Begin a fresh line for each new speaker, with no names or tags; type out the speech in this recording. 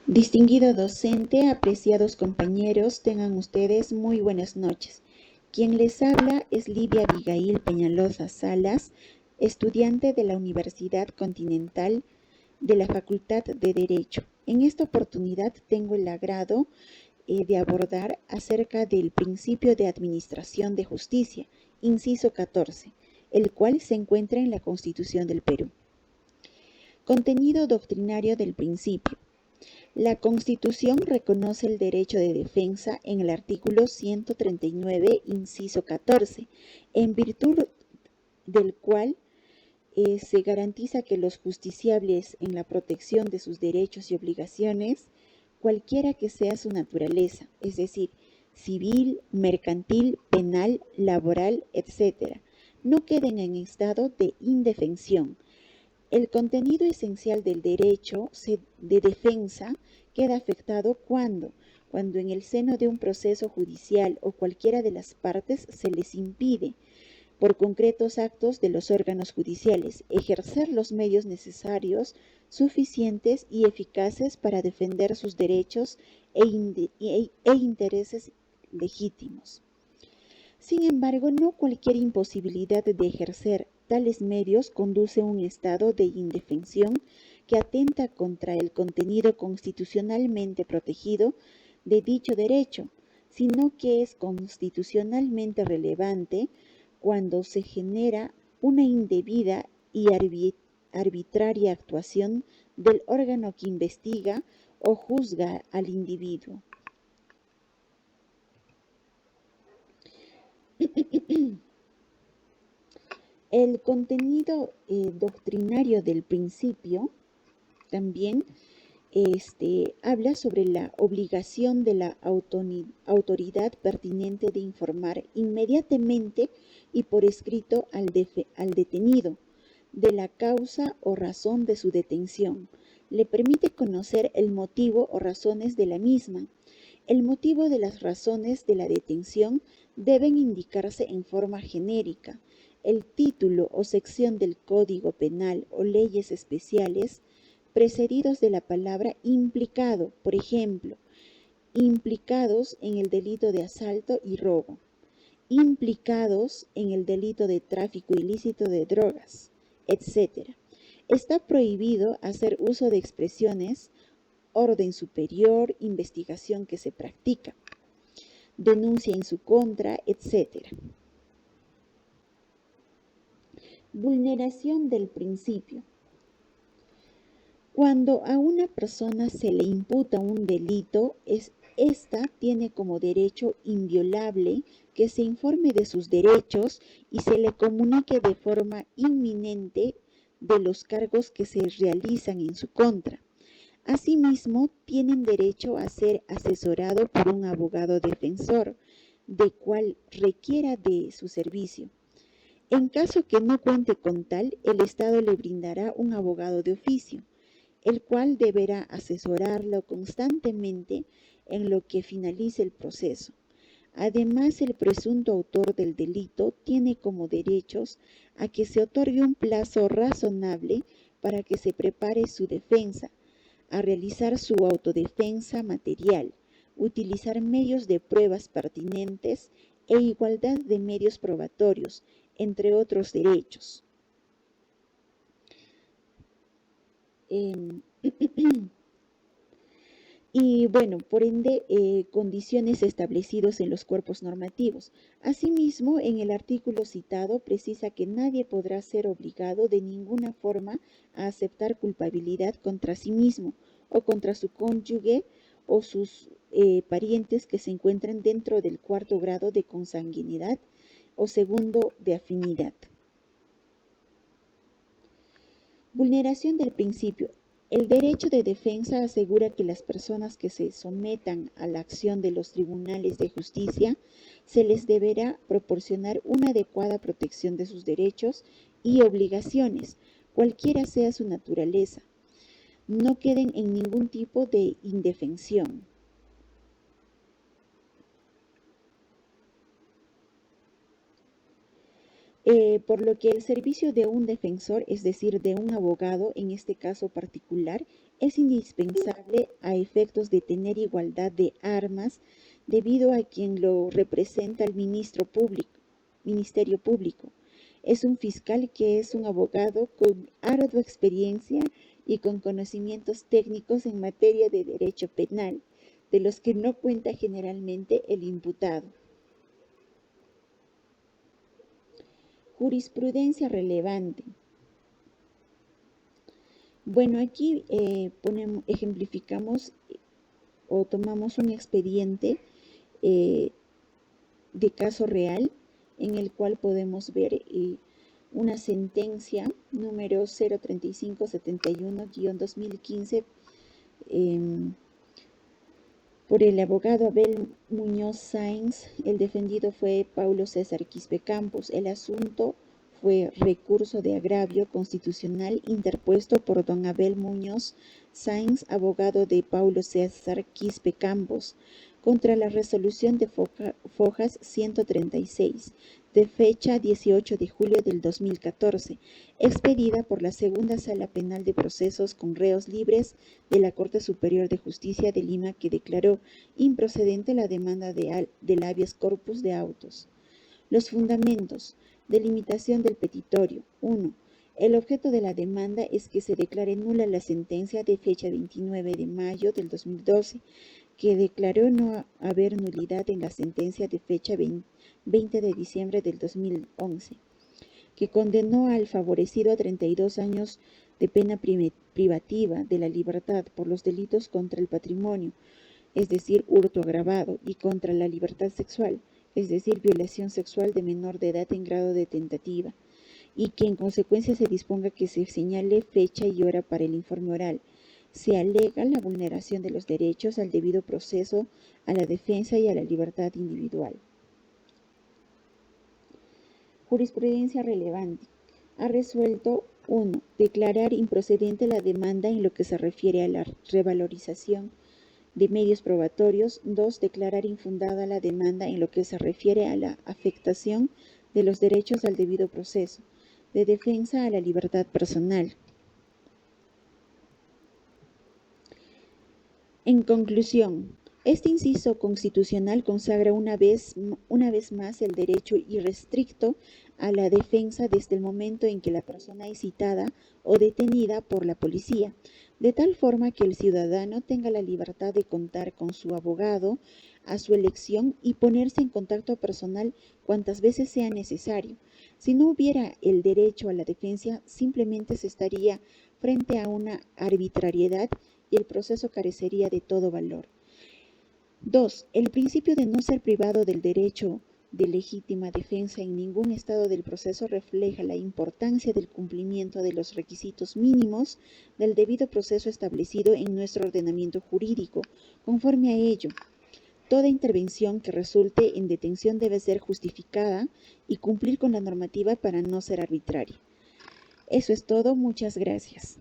Distinguido docente, apreciados compañeros, tengan ustedes muy buenas noches. Quien les habla es Livia Abigail Peñalosa Salas, estudiante de la Universidad Continental de la Facultad de Derecho. En esta oportunidad tengo el agrado de abordar acerca del principio de administración de justicia, inciso 14, el cual se encuentra en la Constitución del Perú. Contenido doctrinario del principio. La Constitución reconoce el derecho de defensa en el artículo 139, inciso 14, en virtud del cual se garantiza que los justiciables en la protección de sus derechos y obligaciones, cualquiera que sea su naturaleza, es decir, civil, mercantil, penal, laboral, etc., no queden en estado de indefensión. El contenido esencial del derecho de defensa queda afectado cuando en el seno de un proceso judicial o cualquiera de las partes se les impide, por concretos actos de los órganos judiciales, ejercer los medios necesarios, suficientes y eficaces para defender sus derechos e intereses legítimos. Sin embargo, no cualquier imposibilidad de ejercer tales medios conduce a un estado de indefensión que atenta contra el contenido constitucionalmente protegido de dicho derecho, sino que es constitucionalmente relevante cuando se genera una indebida y arbitraria actuación del órgano que investiga o juzga al individuo. El contenido doctrinario del principio también habla sobre la obligación de la autoridad pertinente de informar inmediatamente y por escrito al detenido de la causa o razón de su detención. Le permite conocer el motivo o razones de la misma. El motivo de las razones de la detención deben indicarse en forma genérica. El título o sección del Código Penal o leyes especiales precedidos de la palabra implicado, por ejemplo, implicados en el delito de asalto y robo, implicados en el delito de tráfico ilícito de drogas, etc. Está prohibido hacer uso de expresiones orden superior, investigación que se practica, denuncia en su contra, etc. Vulneración del principio. Cuando a una persona se le imputa un delito, esta tiene como derecho inviolable que se informe de sus derechos y se le comunique de forma inminente de los cargos que se realizan en su contra. Asimismo, tienen derecho a ser asesorado por un abogado defensor, de cual requiera de su servicio. En caso que no cuente con tal, el Estado le brindará un abogado de oficio, el cual deberá asesorarlo constantemente en lo que finalice el proceso. Además, el presunto autor del delito tiene como derechos a que se otorgue un plazo razonable para que se prepare su defensa, a realizar su autodefensa material, utilizar medios de pruebas pertinentes e igualdad de medios probatorios, entre otros derechos. Y bueno, por ende, condiciones establecidos en los cuerpos normativos. Asimismo, en el artículo citado precisa que nadie podrá ser obligado de ninguna forma a aceptar culpabilidad contra sí mismo o contra su cónyuge o sus parientes que se encuentren dentro del cuarto grado de consanguinidad o segundo de afinidad. Vulneración del principio. El derecho de defensa asegura que las personas que se sometan a la acción de los tribunales de justicia se les deberá proporcionar una adecuada protección de sus derechos y obligaciones, cualquiera sea su naturaleza. No queden en ningún tipo de indefensión. Por lo que el servicio de un defensor, es decir, de un abogado, en este caso particular, es indispensable a efectos de tener igualdad de armas debido a quien lo representa el Ministerio Público. Es un fiscal que es un abogado con ardua experiencia y con conocimientos técnicos en materia de derecho penal, de los que no cuenta generalmente el imputado. Jurisprudencia relevante. Bueno, aquí ejemplificamos o tomamos un expediente de caso real en el cual podemos ver una sentencia número 03571-2015 por el abogado Abel Muñoz Sáenz. El defendido fue Paulo César Quispe Campos. El asunto fue recurso de agravio constitucional interpuesto por don Abel Muñoz Sáenz, abogado de Paulo César Quispe Campos, contra la resolución de Fojas 136, de fecha 18 de julio del 2014, expedida por la Segunda Sala Penal de Procesos con Reos Libres de la Corte Superior de Justicia de Lima, que declaró improcedente la demanda del habeas corpus de autos. Los fundamentos. Delimitación del petitorio. 1. El objeto de la demanda es que se declare nula la sentencia de fecha 29 de mayo del 2012, que declaró no haber nulidad en la sentencia de fecha 20 de diciembre del 2011, que condenó al favorecido a 32 años de pena privativa de la libertad por los delitos contra el patrimonio, es decir, hurto agravado, y contra la libertad sexual, es decir, violación sexual de menor de edad en grado de tentativa, y que en consecuencia se disponga que se señale fecha y hora para el informe oral. Se alega la vulneración de los derechos al debido proceso, a la defensa y a la libertad individual. Jurisprudencia relevante. Ha resuelto 1. Declarar improcedente la demanda en lo que se refiere a la revalorización de medios probatorios. 2. Declarar infundada la demanda en lo que se refiere a la afectación de los derechos al debido proceso, de defensa a la libertad personal. En conclusión, este inciso constitucional consagra una vez más el derecho irrestricto a la defensa desde el momento en que la persona es citada o detenida por la policía, de tal forma que el ciudadano tenga la libertad de contar con su abogado a su elección y ponerse en contacto personal cuantas veces sea necesario. Si no hubiera el derecho a la defensa, simplemente se estaría frente a una arbitrariedad y el proceso carecería de todo valor. 2. El principio de no ser privado del derecho de legítima defensa en ningún estado del proceso refleja la importancia del cumplimiento de los requisitos mínimos del debido proceso establecido en nuestro ordenamiento jurídico. Conforme a ello, toda intervención que resulte en detención debe ser justificada y cumplir con la normativa para no ser arbitraria. Eso es todo. Muchas gracias.